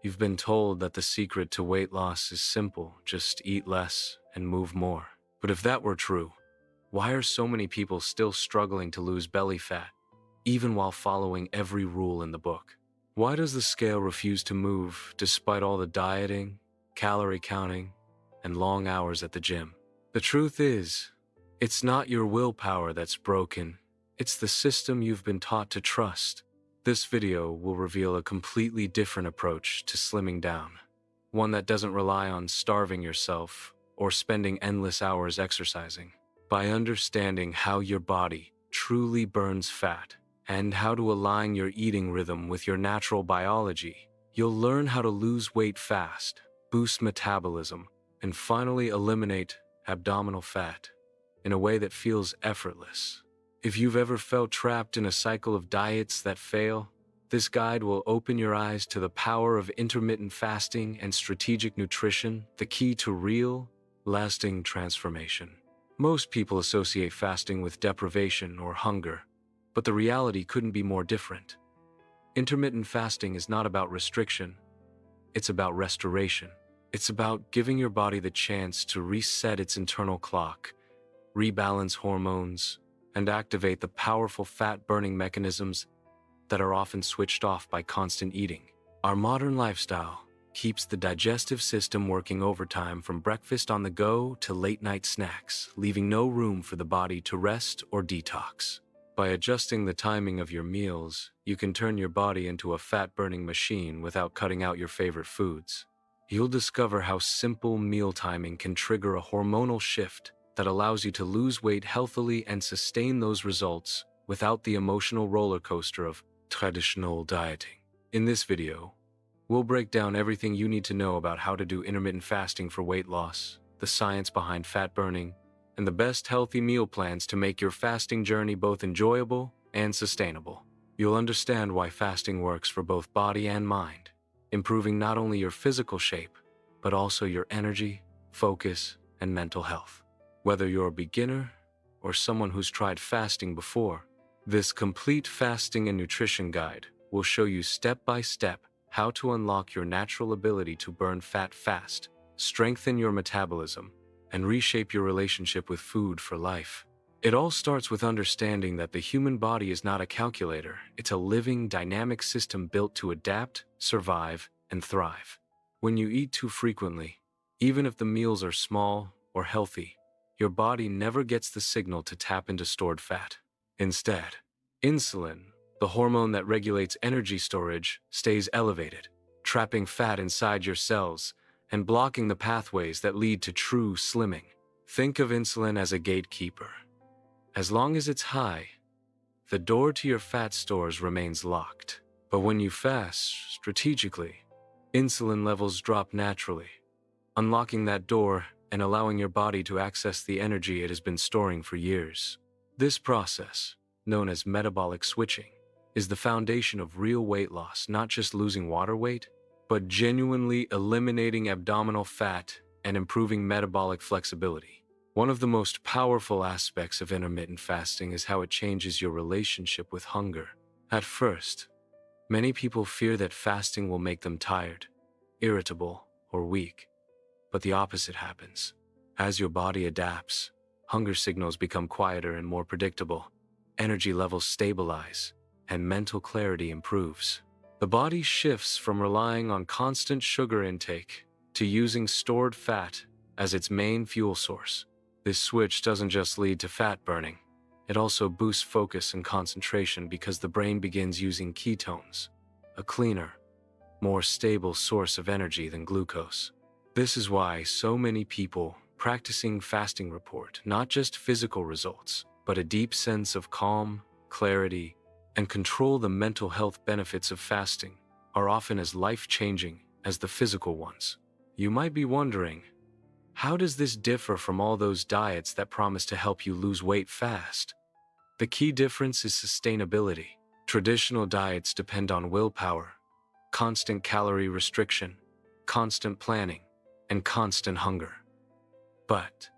You've been told that the secret to weight loss is simple, just eat less and move more. But if that were true, why are so many people still struggling to lose belly fat, even while following every rule in the book? Why does the scale refuse to move despite all the dieting, calorie counting, and long hours at the gym? The truth is, it's not your willpower that's broken, it's the system you've been taught to trust. This video will reveal a completely different approach to slimming down, one that doesn't rely on starving yourself or spending endless hours exercising. By understanding how your body truly burns fat and how to align your eating rhythm with your natural biology, you'll learn how to lose weight fast, boost metabolism, and finally eliminate abdominal fat in a way that feels effortless. If you've ever felt trapped in a cycle of diets that fail, this guide will open your eyes to the power of intermittent fasting and strategic nutrition, the key to real, lasting transformation. Most people associate fasting with deprivation or hunger, but the reality couldn't be more different. Intermittent fasting is not about restriction, it's about restoration. It's about giving your body the chance to reset its internal clock, rebalance hormones, and activate the powerful fat-burning mechanisms that are often switched off by constant eating. Our modern lifestyle keeps the digestive system working overtime from breakfast on the go to late-night snacks, leaving no room for the body to rest or detox. By adjusting the timing of your meals, you can turn your body into a fat-burning machine without cutting out your favorite foods. You'll discover how simple meal timing can trigger a hormonal shift that allows you to lose weight healthily and sustain those results without the emotional roller coaster of traditional dieting. In this video, we'll break down everything you need to know about how to do intermittent fasting for weight loss, the science behind fat burning, and the best healthy meal plans to make your fasting journey both enjoyable and sustainable. You'll understand why fasting works for both body and mind, improving not only your physical shape, but also your energy, focus, and mental health. Whether you're a beginner or someone who's tried fasting before, this complete fasting and nutrition guide will show you step by step how to unlock your natural ability to burn fat fast, strengthen your metabolism, and reshape your relationship with food for life. It all starts with understanding that the human body is not a calculator, it's a living, dynamic system built to adapt, survive, and thrive. When you eat too frequently, even if the meals are small or healthy, your body never gets the signal to tap into stored fat. Instead, insulin, the hormone that regulates energy storage, stays elevated, trapping fat inside your cells and blocking the pathways that lead to true slimming. Think of insulin as a gatekeeper. As long as it's high, the door to your fat stores remains locked. But when you fast strategically, insulin levels drop naturally, unlocking that door and allowing your body to access the energy it has been storing for years. This process, known as metabolic switching, is the foundation of real weight loss, not just losing water weight, but genuinely eliminating abdominal fat and improving metabolic flexibility. One of the most powerful aspects of intermittent fasting is how it changes your relationship with hunger. At first, many people fear that fasting will make them tired, irritable, or weak. But the opposite happens. As your body adapts, hunger signals become quieter and more predictable, energy levels stabilize, and mental clarity improves. The body shifts from relying on constant sugar intake to using stored fat as its main fuel source. This switch doesn't just lead to fat burning, it also boosts focus and concentration because the brain begins using ketones, a cleaner, more stable source of energy than glucose. This is why so many people practicing fasting report not just physical results, but a deep sense of calm, clarity, and control. The mental health benefits of fasting are often as life-changing as the physical ones. You might be wondering, how does this differ from all those diets that promise to help you lose weight fast? The key difference is sustainability. Traditional diets depend on willpower, constant calorie restriction, constant planning, and constant hunger. But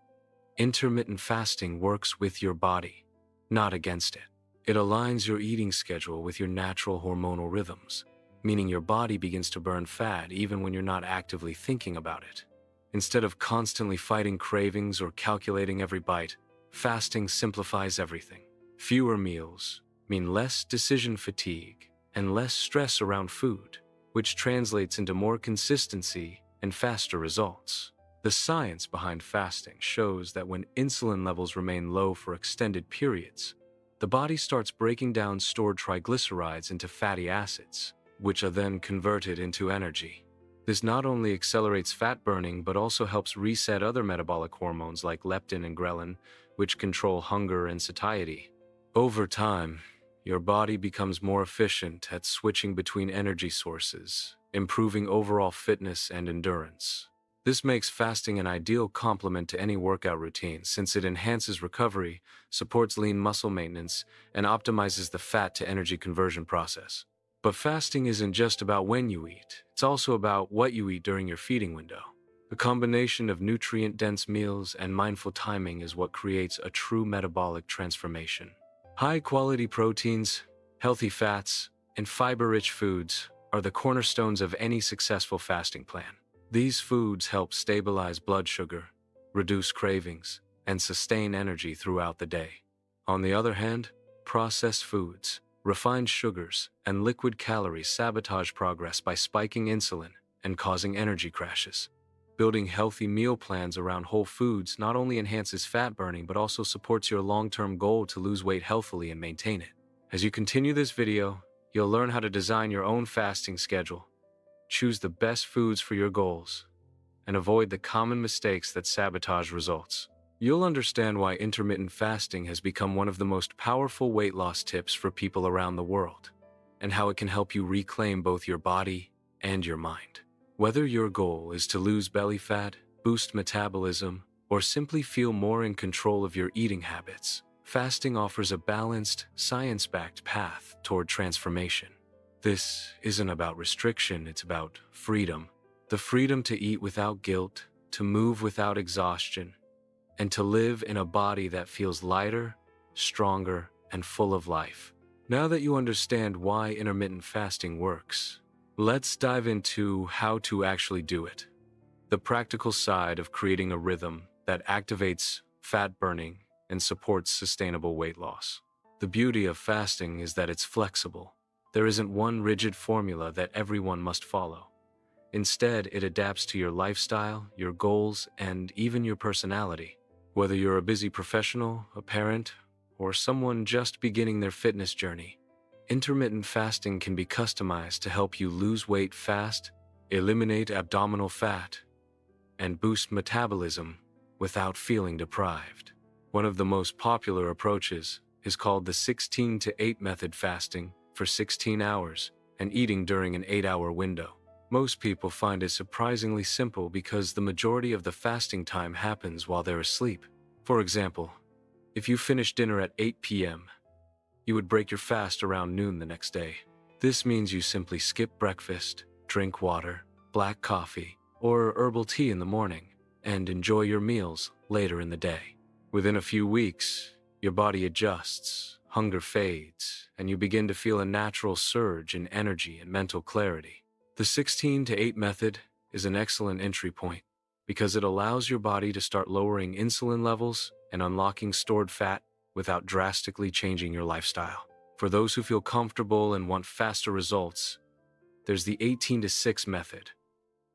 intermittent fasting works with your body, not against it. It aligns your eating schedule with your natural hormonal rhythms, meaning your body begins to burn fat even when you're not actively thinking about it. Instead of constantly fighting cravings or calculating every bite, fasting simplifies everything. Fewer meals mean less decision fatigue and less stress around food, which translates into more consistency and faster results. The science behind fasting shows that when insulin levels remain low for extended periods, the body starts breaking down stored triglycerides into fatty acids, which are then converted into energy. This not only accelerates fat burning but also helps reset other metabolic hormones like leptin and ghrelin, which control hunger and satiety. Over time, your body becomes more efficient at switching between energy sources, improving overall fitness and endurance. This makes fasting an ideal complement to any workout routine since it enhances recovery, supports lean muscle maintenance, and optimizes the fat-to-energy conversion process. But fasting isn't just about when you eat, it's also about what you eat during your feeding window. The combination of nutrient-dense meals and mindful timing is what creates a true metabolic transformation. High-quality proteins, healthy fats, and fiber-rich foods are the cornerstones of any successful fasting plan. These foods help stabilize blood sugar, reduce cravings, and sustain energy throughout the day. On the other hand, processed foods, refined sugars, and liquid calories sabotage progress by spiking insulin and causing energy crashes. Building healthy meal plans around whole foods not only enhances fat burning but also supports your long-term goal to lose weight healthily and maintain it. As you continue this video, you'll learn how to design your own fasting schedule, choose the best foods for your goals, and avoid the common mistakes that sabotage results. You'll understand why intermittent fasting has become one of the most powerful weight loss tips for people around the world, and how it can help you reclaim both your body and your mind. Whether your goal is to lose belly fat, boost metabolism, or simply feel more in control of your eating habits, fasting offers a balanced, science-backed path toward transformation. This isn't about restriction, it's about freedom. The freedom to eat without guilt, to move without exhaustion, and to live in a body that feels lighter, stronger, and full of life. Now that you understand why intermittent fasting works, let's dive into how to actually do it. The practical side of creating a rhythm that activates fat burning and supports sustainable weight loss. The beauty of fasting is that it's flexible. There isn't one rigid formula that everyone must follow. Instead, it adapts to your lifestyle, your goals, and even your personality. Whether you're a busy professional, a parent, or someone just beginning their fitness journey, intermittent fasting can be customized to help you lose weight fast, eliminate abdominal fat, and boost metabolism without feeling deprived. One of the most popular approaches is called the 16-to-8 method, fasting for 16 hours and eating during an 8-hour window. Most people find it surprisingly simple because the majority of the fasting time happens while they're asleep. For example, if you finish dinner at 8 p.m., you would break your fast around noon the next day. This means you simply skip breakfast, drink water, black coffee, or herbal tea in the morning, and enjoy your meals later in the day. Within a few weeks, your body adjusts, hunger fades, and you begin to feel a natural surge in energy and mental clarity. The 16-to-8 method is an excellent entry point because it allows your body to start lowering insulin levels and unlocking stored fat without drastically changing your lifestyle. For those who feel comfortable and want faster results, there's the 18-to-6 method,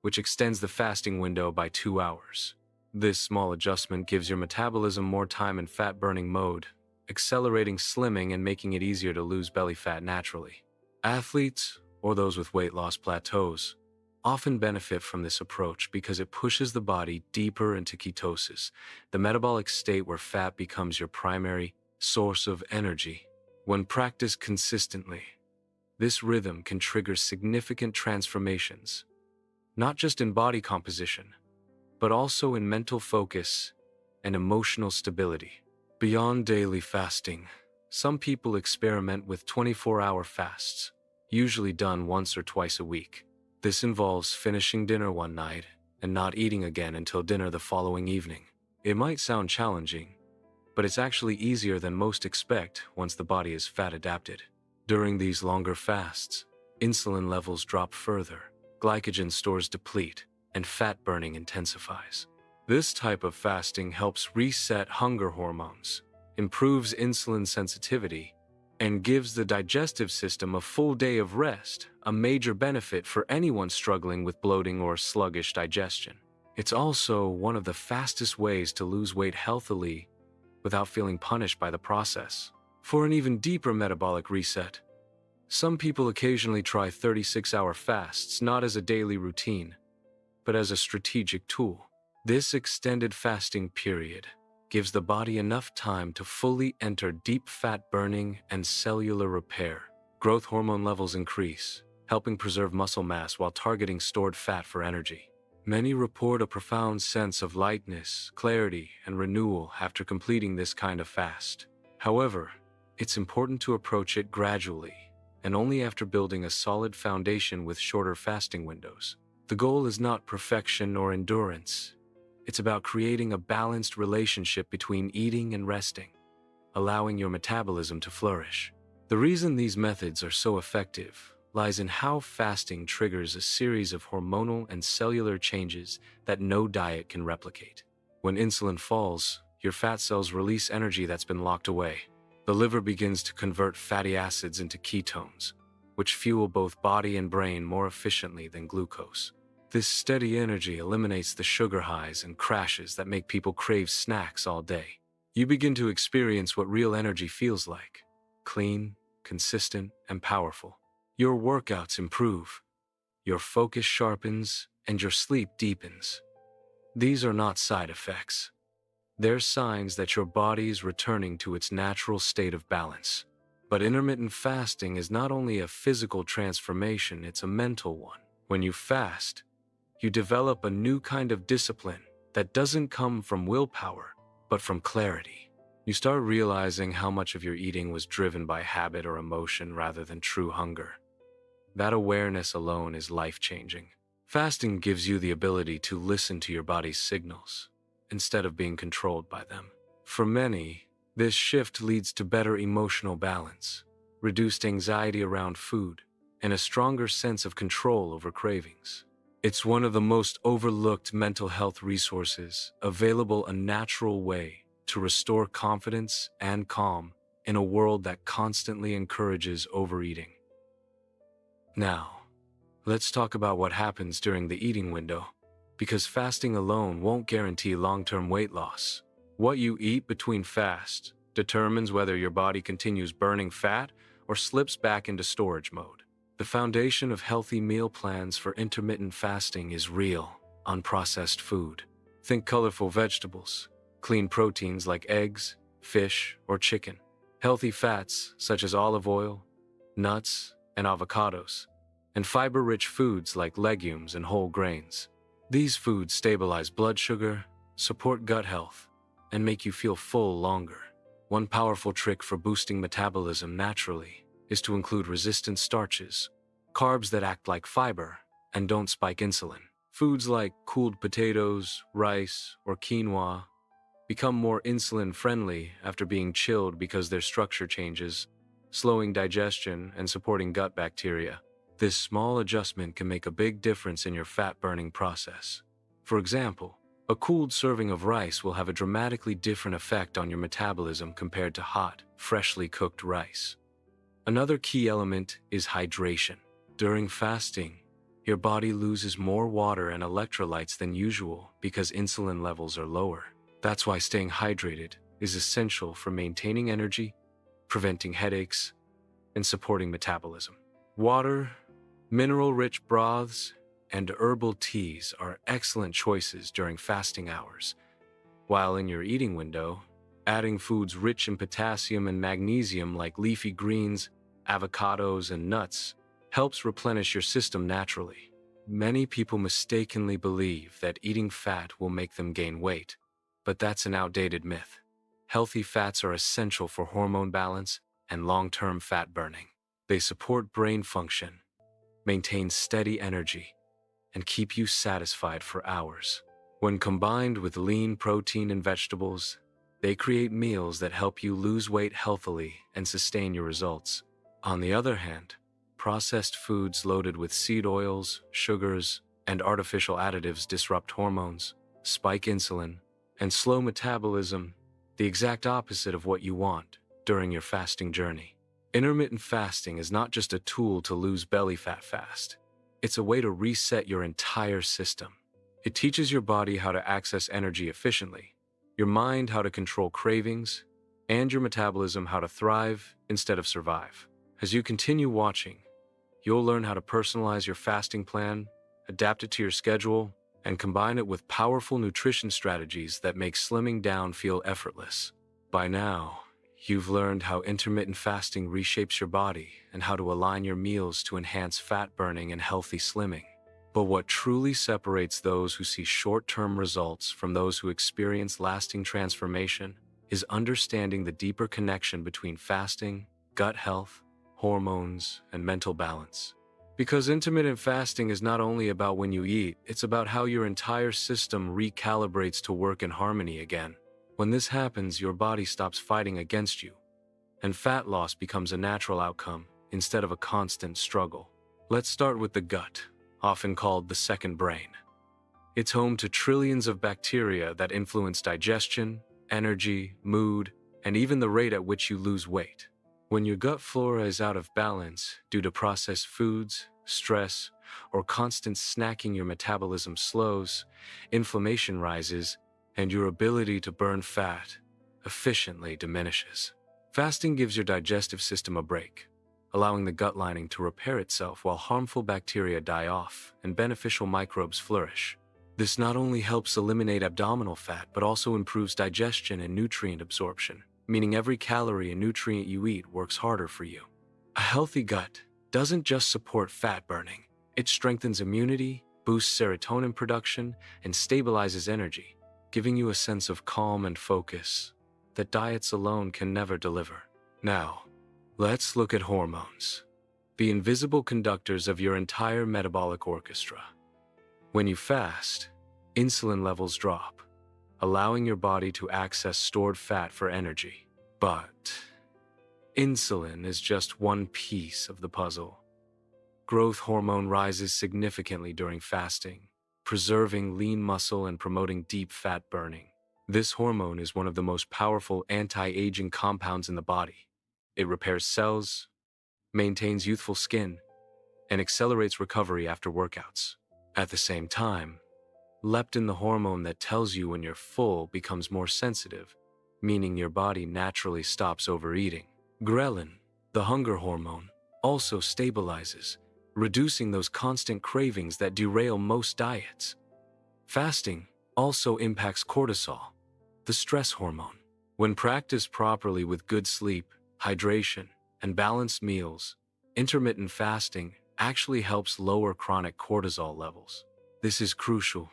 which extends the fasting window by 2 hours. This small adjustment gives your metabolism more time in fat-burning mode, accelerating slimming and making it easier to lose belly fat naturally. Athletes, or those with weight loss plateaus, often benefit from this approach because it pushes the body deeper into ketosis, the metabolic state where fat becomes your primary source of energy. When practiced consistently, this rhythm can trigger significant transformations, not just in body composition, but also in mental focus and emotional stability. Beyond daily fasting, some people experiment with 24-hour fasts, usually done once or twice a week. This involves finishing dinner one night and not eating again until dinner the following evening. It might sound challenging, but it's actually easier than most expect once the body is fat adapted. During these longer fasts, insulin levels drop further, glycogen stores deplete, and fat burning intensifies. This type of fasting helps reset hunger hormones, improves insulin sensitivity, and gives the digestive system a full day of rest, a major benefit for anyone struggling with bloating or sluggish digestion. It's also one of the fastest ways to lose weight healthily without feeling punished by the process. For an even deeper metabolic reset, some people occasionally try 36-hour fasts not as a daily routine, but as a strategic tool. This extended fasting period gives the body enough time to fully enter deep fat burning and cellular repair. Growth hormone levels increase, helping preserve muscle mass while targeting stored fat for energy. Many report a profound sense of lightness, clarity, and renewal after completing this kind of fast. However, it's important to approach it gradually, and only after building a solid foundation with shorter fasting windows. The goal is not perfection or endurance. It's about creating a balanced relationship between eating and resting, allowing your metabolism to flourish. The reason these methods are so effective lies in how fasting triggers a series of hormonal and cellular changes that no diet can replicate. When insulin falls, your fat cells release energy that's been locked away. The liver begins to convert fatty acids into ketones, which fuel both body and brain more efficiently than glucose. This steady energy eliminates the sugar highs and crashes that make people crave snacks all day. You begin to experience what real energy feels like: clean, consistent, and powerful. Your workouts improve, your focus sharpens, and your sleep deepens. These are not side effects. They're signs that your body is returning to its natural state of balance. But intermittent fasting is not only a physical transformation, it's a mental one. When you fast, you develop a new kind of discipline that doesn't come from willpower, but from clarity. You start realizing how much of your eating was driven by habit or emotion rather than true hunger. That awareness alone is life-changing. Fasting gives you the ability to listen to your body's signals instead of being controlled by them. For many, this shift leads to better emotional balance, reduced anxiety around food, and a stronger sense of control over cravings. It's one of the most overlooked mental health resources, available a natural way to restore confidence and calm in a world that constantly encourages overeating. Now, let's talk about what happens during the eating window, because fasting alone won't guarantee long-term weight loss. What you eat between fasts determines whether your body continues burning fat or slips back into storage mode. The foundation of healthy meal plans for intermittent fasting is real, unprocessed food. Think colorful vegetables, clean proteins like eggs, fish, or chicken, healthy fats such as olive oil, nuts, and avocados, and fiber-rich foods like legumes and whole grains. These foods stabilize blood sugar, support gut health, and make you feel full longer. One powerful trick for boosting metabolism naturally is to include resistant starches, carbs that act like fiber and don't spike insulin. Foods like cooled potatoes, rice, or quinoa become more insulin-friendly after being chilled because their structure changes, slowing digestion and supporting gut bacteria. This small adjustment can make a big difference in your fat-burning process. For example, a cooled serving of rice will have a dramatically different effect on your metabolism compared to hot, freshly cooked rice. Another key element is hydration. During fasting, your body loses more water and electrolytes than usual because insulin levels are lower. That's why staying hydrated is essential for maintaining energy, preventing headaches, and supporting metabolism. Water, mineral-rich broths, and herbal teas are excellent choices during fasting hours. While in your eating window, adding foods rich in potassium and magnesium like leafy greens, avocados, and nuts helps replenish your system naturally. Many people mistakenly believe that eating fat will make them gain weight, but that's an outdated myth. Healthy fats are essential for hormone balance and long-term fat burning. They support brain function, maintain steady energy, and keep you satisfied for hours. When combined with lean protein and vegetables, they create meals that help you lose weight healthily and sustain your results. On the other hand, processed foods loaded with seed oils, sugars, and artificial additives disrupt hormones, spike insulin, and slow metabolism, the exact opposite of what you want during your fasting journey. Intermittent fasting is not just a tool to lose belly fat fast. It's a way to reset your entire system. It teaches your body how to access energy efficiently, your mind how to control cravings, and your metabolism how to thrive instead of survive. As you continue watching, you'll learn how to personalize your fasting plan, adapt it to your schedule, and combine it with powerful nutrition strategies that make slimming down feel effortless. By now, you've learned how intermittent fasting reshapes your body and how to align your meals to enhance fat burning and healthy slimming. But what truly separates those who see short-term results from those who experience lasting transformation is understanding the deeper connection between fasting, gut health, hormones, and mental balance. Because intermittent fasting is not only about when you eat, it's about how your entire system recalibrates to work in harmony again. When this happens, your body stops fighting against you, and fat loss becomes a natural outcome instead of a constant struggle. Let's start with the gut, often called the second brain. It's home to trillions of bacteria that influence digestion, energy, mood, and even the rate at which you lose weight. When your gut flora is out of balance due to processed foods, stress, or constant snacking, your metabolism slows, inflammation rises, and your ability to burn fat efficiently diminishes. Fasting gives your digestive system a break, allowing the gut lining to repair itself while harmful bacteria die off and beneficial microbes flourish. This not only helps eliminate abdominal fat, but also improves digestion and nutrient absorption, meaning every calorie and nutrient you eat works harder for you. A healthy gut doesn't just support fat burning, it strengthens immunity, boosts serotonin production, and stabilizes energy, giving you a sense of calm and focus that diets alone can never deliver. Now, let's look at hormones, the invisible conductors of your entire metabolic orchestra. When you fast, insulin levels drop, allowing your body to access stored fat for energy. But insulin is just one piece of the puzzle. Growth hormone rises significantly during fasting, preserving lean muscle and promoting deep fat burning. This hormone is one of the most powerful anti-aging compounds in the body. It repairs cells, maintains youthful skin, and accelerates recovery after workouts. At the same time, leptin, the hormone that tells you when you're full, becomes more sensitive, meaning your body naturally stops overeating. Ghrelin, the hunger hormone, also stabilizes, reducing those constant cravings that derail most diets. Fasting also impacts cortisol, the stress hormone. When practiced properly with good sleep, hydration, and balanced meals, intermittent fasting actually helps lower chronic cortisol levels. This is crucial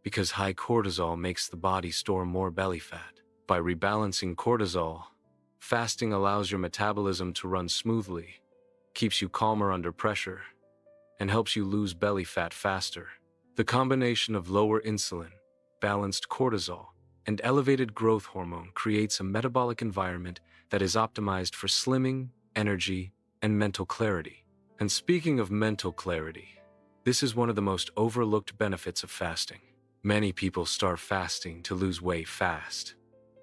because high cortisol makes the body store more belly fat. By rebalancing cortisol, fasting allows your metabolism to run smoothly, keeps you calmer under pressure, and helps you lose belly fat faster. The combination of lower insulin, balanced cortisol, and elevated growth hormone creates a metabolic environment that is optimized for slimming, energy, and mental clarity. And speaking of mental clarity, this is one of the most overlooked benefits of fasting. Many people start fasting to lose weight fast,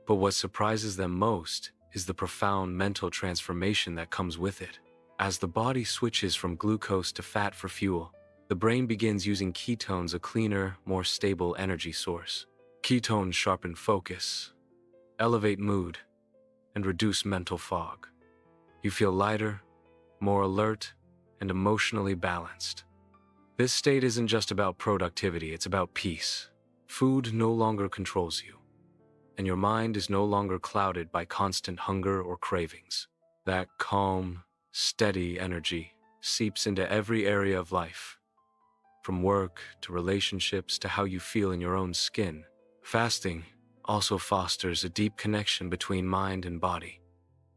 but what surprises them most is the profound mental transformation that comes with it. As the body switches from glucose to fat for fuel, the brain begins using ketones, a cleaner, more stable energy source. Ketones sharpen focus, elevate mood, and reduce mental fog. You feel lighter, more alert, and emotionally balanced. This state isn't just about productivity, it's about peace. Food no longer controls you, and your mind is no longer clouded by constant hunger or cravings. That calm, steady energy seeps into every area of life, from work to relationships to how you feel in your own skin. Fasting also fosters a deep connection between mind and body.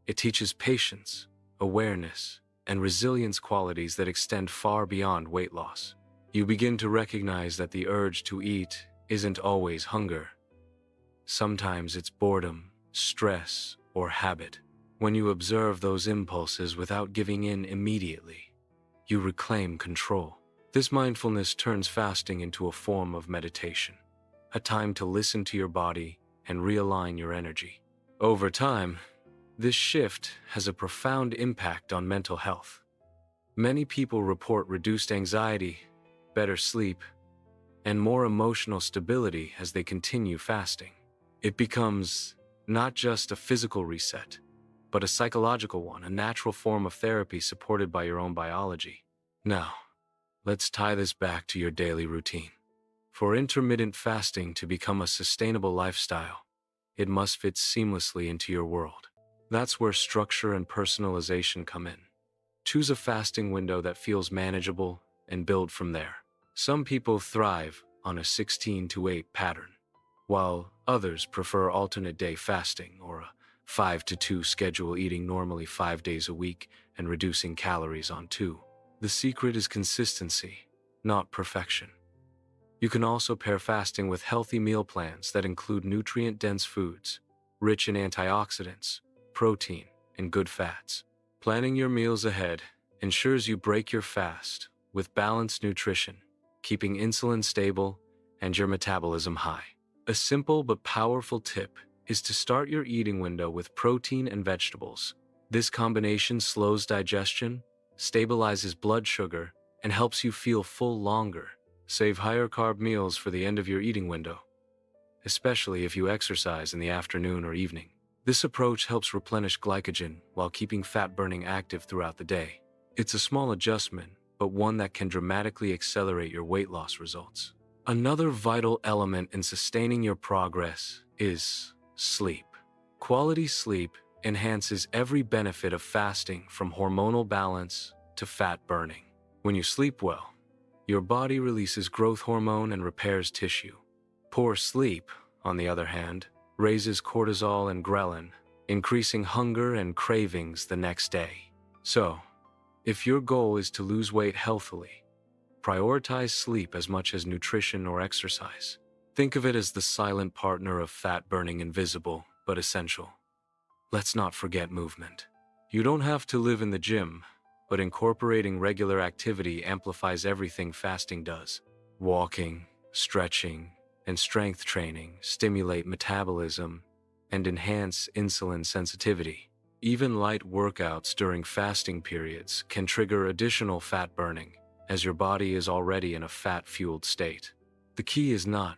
It teaches patience, awareness, and resilience, qualities that extend far beyond weight loss. You begin to recognize that the urge to eat isn't always hunger. Sometimes it's boredom, stress, or habit. When you observe those impulses without giving in immediately, you reclaim control. This mindfulness turns fasting into a form of meditation, a time to listen to your body and realign your energy. Over time, this shift has a profound impact on mental health. Many people report reduced anxiety, better sleep, and more emotional stability as they continue fasting. It becomes not just a physical reset, but a psychological one, a natural form of therapy supported by your own biology. Now, let's tie this back to your daily routine. For intermittent fasting to become a sustainable lifestyle, it must fit seamlessly into your world. That's where structure and personalization come in. Choose a fasting window that feels manageable and build from there. Some people thrive on a 16-to-8 pattern, while others prefer alternate day fasting or a 5-to-2 schedule, eating normally 5 days a week and reducing calories on 2. The secret is consistency, not perfection. You can also pair fasting with healthy meal plans that include nutrient-dense foods, rich in antioxidants, protein, and good fats. Planning your meals ahead ensures you break your fast with balanced nutrition, keeping insulin stable and your metabolism high. A simple but powerful tip is to start your eating window with protein and vegetables. This combination slows digestion, stabilizes blood sugar, and helps you feel full longer. Save higher carb meals for the end of your eating window, especially if you exercise in the afternoon or evening. This approach helps replenish glycogen while keeping fat burning active throughout the day. It's a small adjustment, but one that can dramatically accelerate your weight loss results. Another vital element in sustaining your progress is sleep. Quality sleep enhances every benefit of fasting, from hormonal balance to fat burning. When you sleep well, your body releases growth hormone and repairs tissue. Poor sleep, on the other hand, raises cortisol and ghrelin, increasing hunger and cravings the next day. So, if your goal is to lose weight healthily, prioritize sleep as much as nutrition or exercise. Think of it as the silent partner of fat burning, invisible but essential. Let's not forget movement. You don't have to live in the gym, but incorporating regular activity amplifies everything fasting does. Walking, stretching, and strength training stimulate metabolism and enhance insulin sensitivity. Even light workouts during fasting periods can trigger additional fat burning, as your body is already in a fat-fueled state. The key is not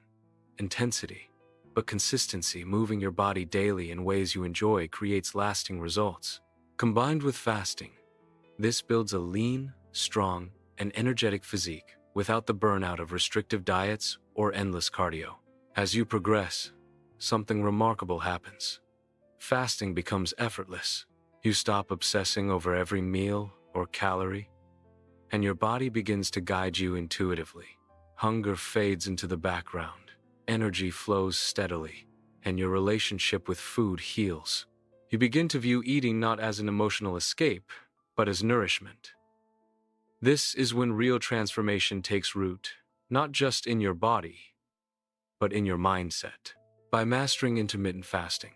intensity, but consistency. Moving your body daily in ways you enjoy creates lasting results. Combined with fasting, this builds a lean, strong, and energetic physique without the burnout of restrictive diets or endless cardio. As you progress, something remarkable happens. Fasting becomes effortless. You stop obsessing over every meal or calorie, and your body begins to guide you intuitively. Hunger fades into the background, energy flows steadily, and your relationship with food heals. You begin to view eating not as an emotional escape, but as nourishment. This is when real transformation takes root, not just in your body, but in your mindset. By mastering intermittent fasting,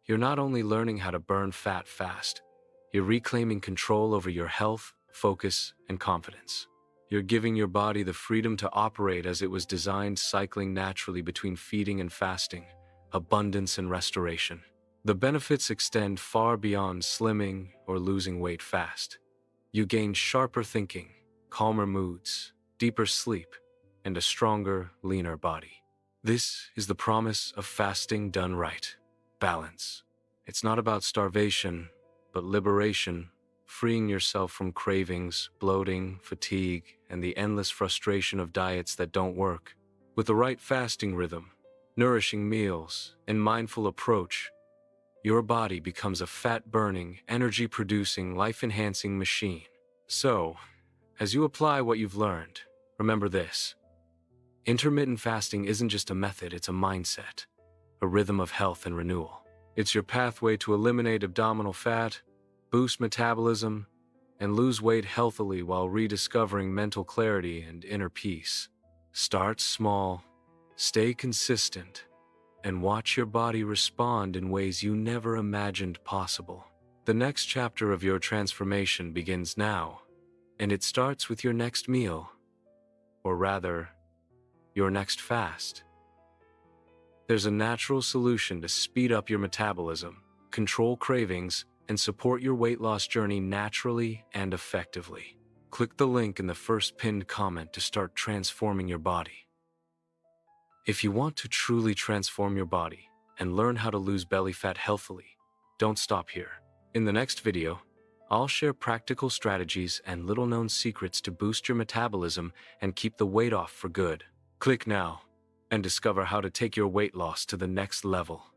you're not only learning how to burn fat fast, you're reclaiming control over your health, focus, and confidence. You're giving your body the freedom to operate as it was designed, cycling naturally between feeding and fasting, abundance and restoration. The benefits extend far beyond slimming or losing weight fast. You gain sharper thinking, calmer moods, deeper sleep, and a stronger, leaner body. This is the promise of fasting done right. Balance. It's not about starvation, but liberation, freeing yourself from cravings, bloating, fatigue, and the endless frustration of diets that don't work. With the right fasting rhythm, nourishing meals, and mindful approach, your body becomes a fat-burning, energy-producing, life-enhancing machine. So, as you apply what you've learned, remember this. Intermittent fasting isn't just a method, it's a mindset, a rhythm of health and renewal. It's your pathway to eliminate abdominal fat, boost metabolism, and lose weight healthily while rediscovering mental clarity and inner peace. Start small, stay consistent, and watch your body respond in ways you never imagined possible. The next chapter of your transformation begins now, And it starts with your next meal, or rather, your next fast. There's a natural solution to speed up your metabolism, control cravings, and support your weight loss journey naturally and effectively. Click the link in the first pinned comment to start transforming your body. If you want to truly transform your body and learn how to lose belly fat healthily, don't stop here. In the next video, I'll share practical strategies and little-known secrets to boost your metabolism and keep the weight off for good. Click now and discover how to take your weight loss to the next level.